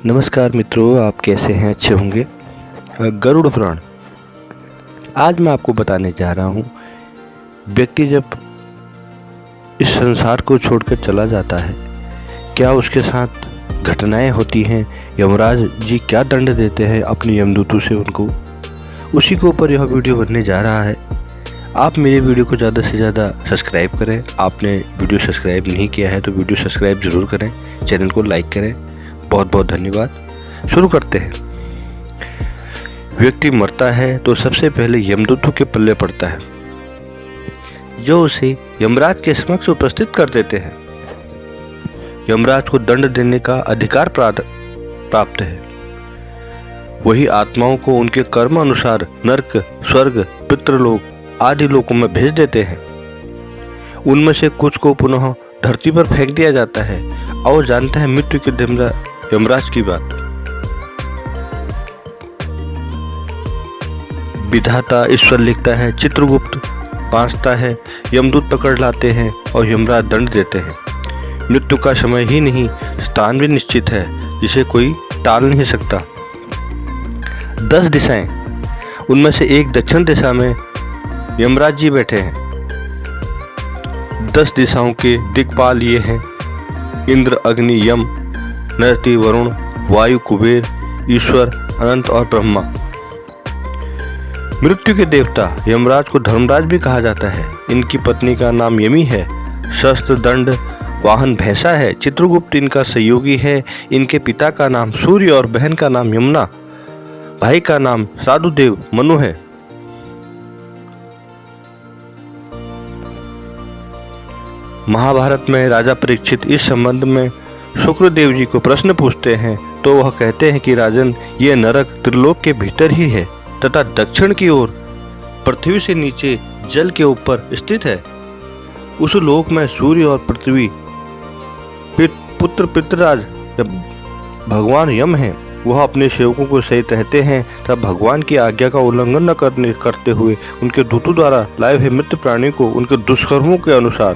नमस्कार मित्रों, आप कैसे हैं? अच्छे होंगे। गरुड़ पुराण आज मैं आपको बताने जा रहा हूँ। व्यक्ति जब इस संसार को छोड़कर चला जाता है, क्या उसके साथ घटनाएं होती हैं, यमराज जी क्या दंड देते हैं अपने यमदूतों से उनको, उसी के ऊपर यह वीडियो बनने जा रहा है। आप मेरे वीडियो को ज़्यादा से ज़्यादा सब्सक्राइब करें। आपने वीडियो सब्सक्राइब नहीं किया है तो वीडियो सब्सक्राइब ज़रूर करें, चैनल को लाइक करें। बहुत बहुत धन्यवाद। शुरू करते हैं। व्यक्ति मरता है तो सबसे पहले यमदूतों के पल्ले पड़ता है, जो उसे यमराज के समक्ष उपस्थित कर देते हैं। यमराज को दंड देने का अधिकार प्राप्त है। वही आत्माओं को उनके कर्म अनुसार नरक, स्वर्ग, पितृलोक आदि लोकों में भेज देते हैं। उनमें से कुछ को पुनः धरती पर फेंक दिया जाता है और जानता है मृत्यु के यमराज की बात। विधाता ईश्वर लिखता है, चित्रगुप्त बांचता है, यमदूत पकड़ लाते हैं और यमराज दंड देते हैं। मृत्यु का समय ही नहीं, स्थान भी निश्चित है, जिसे कोई टाल नहीं सकता। 10 दिशाएं, उनमें से एक दक्षिण दिशा में यमराज जी बैठे हैं। 10 दिशाओं के दिक्पाल ये हैं: इंद्र, अग्नि, यम, नरति, वरुण, वायु, कुबेर, ईश्वर, अनंत और ब्रह्मा। मृत्यु के देवता यमराज को धर्मराज भी कहा जाता है। इनकी पत्नी का नाम यमी है। शस्त्र, दंड, वाहन भैंसा है। चित्रगुप्त इनका सहयोगी है। इनके पिता का नाम सूर्य और बहन का नाम यमुना। भाई का नाम साधुदेव मनु है। महाभारत में राजा परीक्षित इस संबंध में शुक्रदेव जी को प्रश्न पूछते हैं तो वह कहते हैं कि राजन, ये नरक त्रिलोक के भीतर ही है तथा दक्षिण की ओर पृथ्वी से नीचे जल के ऊपर स्थित है। उस लोक में सूर्य और पृथ्वी पुत्र पितृराज भगवान यम हैं। वह अपने सेवकों को सहित रहते हैं तब भगवान की आज्ञा का उल्लंघन न करते हुए उनके दूतों द्वारा लाए हुए मृत प्राणी को उनके दुष्कर्मों के अनुसार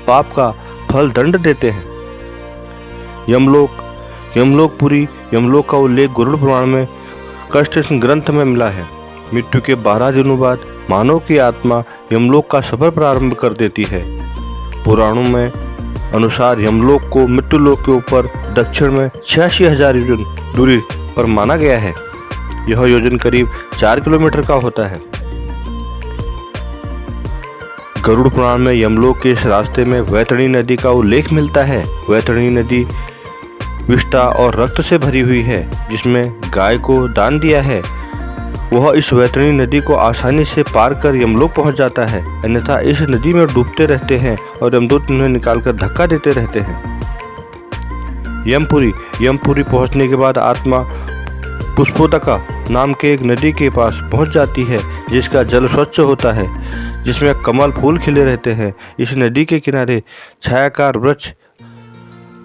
पाप का फल दंड देते हैं। यमलोकपुरी यमलोक का उल्लेख गरुड़ पुराण में कष्ट ग्रंथ में मिला है। मृत्यु के 12 दिनों बाद मानव की आत्मा यमलोक का सफर प्रारंभ कर देती है। पुराणों में अनुसार यमलोक को मृत्युलोक के ऊपर दक्षिण में 86,000 योजन दूरी पर माना गया है। यह योजन करीब 4 किलोमीटर का होता है। गरुड़ पुराण में यमलोक के इस रास्ते में वैतरणी नदी का उल्लेख मिलता है। वैतरणी नदी विष्ठा और रक्त से भरी हुई है, जिसमें गाय को दान दिया है। वह इस वैतरणी नदी को आसानी से पार कर यमलोक पहुंच जाता है, अन्यथा इस नदी में डूबते रहते हैं और यमदूत उन्हें निकालकर धक्का देते रहते हैं। यमपुरी पहुंचने के बाद आत्मा पुष्पोदका नाम के एक नदी के पास पहुंच जाती है, जिसका जल स्वच्छ होता है, जिसमें कमल फूल खिले रहते हैं। इस नदी के किनारे छायाकार वृक्ष,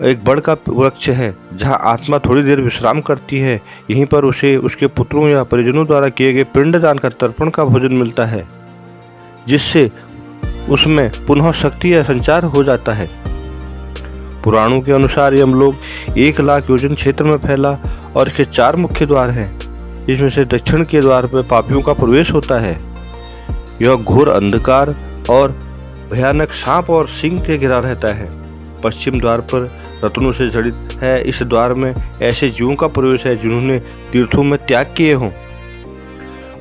एक बड़ का वृक्ष है, जहां आत्मा थोड़ी देर विश्राम करती है। यहीं पर उसे उसके पुत्रों या परिजनों द्वारा किए गए पिंडदान का तर्पण का भोजन मिलता है, जिससे उसमें पुनः शक्ति या संचार हो जाता है। पुराणों के अनुसार यमलोक 1 लाख योजन क्षेत्र में फैला और इसके 4 मुख्य द्वार हैं। इसमें से दक्षिण के द्वार पर पापियों का प्रवेश होता है। यह घोर अंधकार और भयानक सांप और सिंह से घिरा रहता है। पश्चिम द्वार पर रत्नों से जड़ित है। इस द्वार में ऐसे जीवों का प्रवेश है जिन्होंने तीर्थों में त्याग किए हों।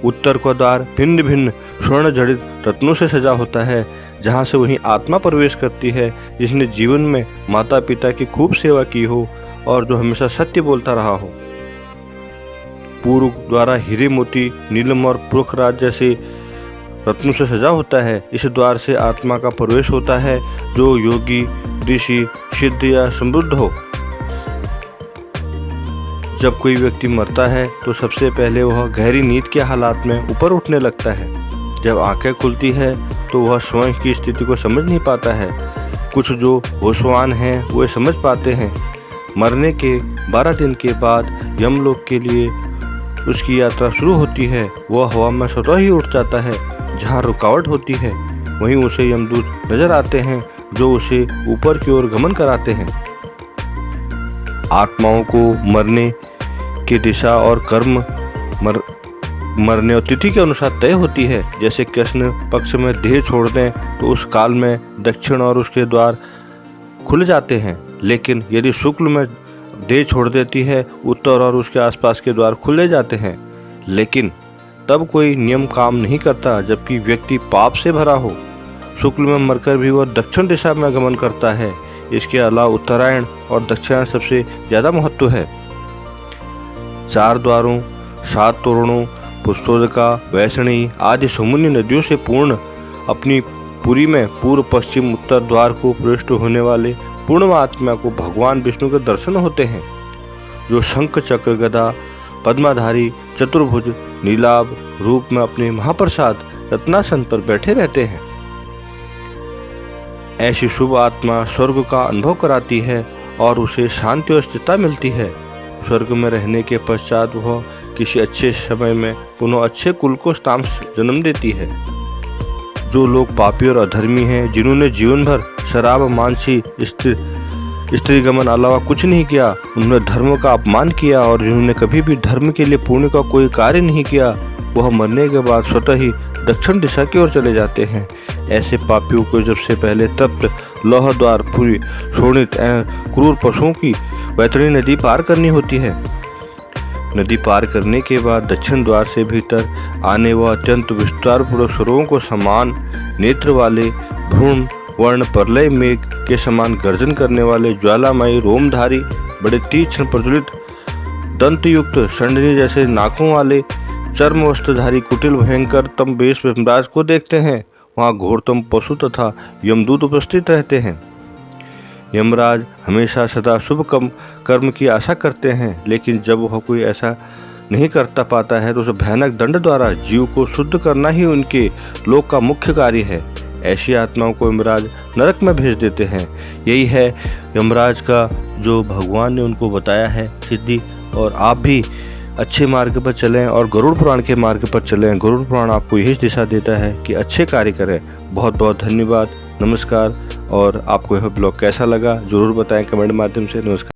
उत्तर का द्वार भिन्न भिन्न स्वर्ण जड़ित रत्नों से सजा होता है, जहां से वही आत्मा प्रवेश करती है जिसने जीवन में माता पिता की खूब सेवा की हो और जो हमेशा सत्य बोलता रहा हो। पूर्व द्वारा हीरे, मोती, नीलम और पुरखराज जैसे रत्नों से सजा होता है। इस द्वार से आत्मा का प्रवेश होता है जो योगी, ऋषि, सिद्ध या समृद्ध हो। जब कोई व्यक्ति मरता है तो सबसे पहले वह गहरी नींद के हालात में ऊपर उठने लगता है। जब आंखें खुलती है तो वह स्वयं की स्थिति को समझ नहीं पाता है। कुछ जो होशवान हैं वे समझ पाते हैं। मरने के 12 दिन के बाद यमलोक के लिए उसकी यात्रा शुरू होती है। वह हवा में स्वतः ही उठ जाता है। जहाँ रुकावट होती है वहीं उसे यमदूत नजर आते हैं, जो उसे ऊपर की ओर गमन कराते हैं। आत्माओं को मरने इनकी दिशा और कर्म मरने और तिथि के अनुसार तय होती है। जैसे कृष्ण पक्ष में देह छोड़ दें तो उस काल में दक्षिण और उसके द्वार खुल जाते हैं, लेकिन यदि शुक्ल में देह छोड़ देती है उत्तर और उसके आसपास के द्वार खुले जाते हैं। लेकिन तब कोई नियम काम नहीं करता जबकि व्यक्ति पाप से भरा हो। शुक्ल में मरकर भी वह दक्षिण दिशा में गमन करता है। इसके अलावा उत्तरायण और दक्षिणायन सबसे ज़्यादा महत्व है। 4 द्वारों, 7 तोरणों, पुष्पोदका, वैष्णी आदि समुद्री नदियों से पूर्ण अपनी पुरी में पूर्व पश्चिम उत्तर द्वार को प्रविष्ट होने वाले पूर्ण आत्मा को भगवान विष्णु के दर्शन होते हैं, जो शंख चक्र गदा पद्माधारी चतुर्भुज नीलाभ रूप में अपने महाप्रसाद रत्नासन पर बैठे रहते हैं। ऐसी शुभ आत्मा स्वर्ग का अनुभव कराती है और उसे शांति और स्थिरता मिलती है। स्वर्ग में रहने के पश्चात वह किसी अच्छे समय में पुनः अच्छे कुल को जन्म देती है। जो लोग पापी और अधर्मी हैं, जिन्होंने जीवन भर शराब, मांसी, स्त्री गमन अलावा कुछ नहीं किया, उन्होंने धर्म का अपमान किया और जिन्होंने कभी भी धर्म के लिए पुण्य का कोई कार्य नहीं किया, वह मरने के बाद स्वतः ही दक्षिण दिशा की ओर चले जाते हैं। ऐसे पापियों को जब से पहले तप्त लौह द्वार पूरी शोणित क्रूर पशुओं की वैतरणी नदी पार करनी होती है। नदी पार करने के बाद दक्षिण द्वार से भीतर आने व अत्यंत विस्तार पूर्वक स्वरों को समान नेत्र वाले भ्रूण वर्ण प्रलय मेघ के समान गर्जन करने वाले ज्वालामयी रोमधारी बड़े तीक्ष्ण प्रज्वलित दंतयुक्त षंडनी जैसे नाकों वाले चर्म वस्त्रधारी कुटिल भयंकर तम वेश यमराज को देखते हैं। वहाँ घोरतम पशु तथा यमदूत उपस्थित रहते हैं। यमराज हमेशा सदा शुभ कर्म की आशा करते हैं, लेकिन जब वह कोई ऐसा नहीं करता पाता है तो उस भयानक दंड द्वारा जीव को शुद्ध करना ही उनके लोक का मुख्य कार्य है। ऐसी आत्माओं को यमराज नरक में भेज देते हैं। यही है यमराज का जो भगवान ने उनको बताया है सिद्धि। और आप भी अच्छे मार्ग पर चलें और गरुड़ पुराण के मार्ग पर चलें। गरुड़ पुराण आपको यही दिशा देता है कि अच्छे कार्य करें। बहुत बहुत धन्यवाद, नमस्कार। और आपको यह ब्लॉग कैसा लगा ज़रूर बताएं कमेंट माध्यम से। नमस्कार।